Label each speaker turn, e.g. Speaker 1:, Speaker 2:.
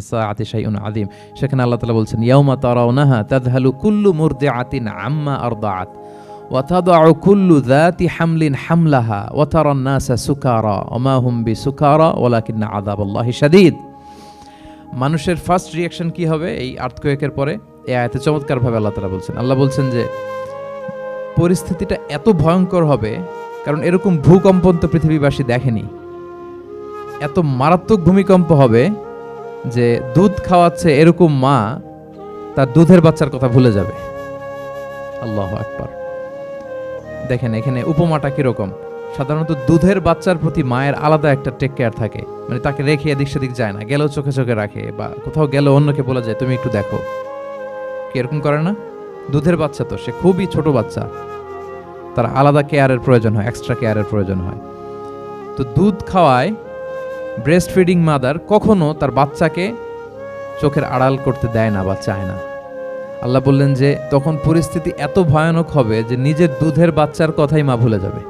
Speaker 1: সাআতি শাইউন আযীম। সেখানে আল্লাহ তাআলা বলছেন ইয়াউমা তারাউনাহা তাযহালু কুল্লু মুরদিআতিন আম্মা আরদাআত ওয়া তাদউ কুল্লু যাতি হামলিন হামলাহা ওয়া তারান নাসা সুকারা ওয়া মা হুম বিসুকারা ওয়ালাকিন্না আযাবাল্লাহি শাদীদ। মানুষের ফার্স্ট রিঅ্যাকশন কি হবে এই আর্থকোয়েকের পরে? এই আয়াতে চমৎকারভাবে আল্লাহ তাআলা বলছেন। আল্লাহ বলছেন যে পরিস্থিতিটা এত ভয়ঙ্কর হবে, কারণ এরকম ভূকম্পন তো পৃথিবীবাসী দেখেনি। এত মারাত্মক ভূমিকম্প হবে যে দুধ খাওয়াচ্ছে এরকম মা তার দুধের বাচ্চার কথা ভুলে যাবে। আল্লাহু আকবার। দেখেন এখানে উপমাটা কিরকম। সাধারণত দুধের বাচ্চার প্রতি মায়ের আলাদা একটা টেক কেয়ার থাকে, মানে তাকে রেখে এদিক সেদিক যায় না, গেলেও চোখে চোখে রাখে, বা কোথাও গেলেও অন্যকে বলা যায় তুমি একটু দেখো। কি এরকম করে না? দুধের বাচ্চা তো সে খুবই ছোট বাচ্চা, তার আলাদা কেয়ারের প্রয়োজন হয়, এক্সট্রা কেয়ারের প্রয়োজন হয়। তো দুধ খাওয়ায় ব্রেস্ট ফিডিং মাদার কখনো তার বাচ্চাকে চোখের আড়াল করতে দেয় না বা চায় না। আল্লাহ বললেন যে তখন পরিস্থিতি এত ভয়ানক হবে যে নিজের দুধের বাচ্চার কথাই মা ভুলে যাবে।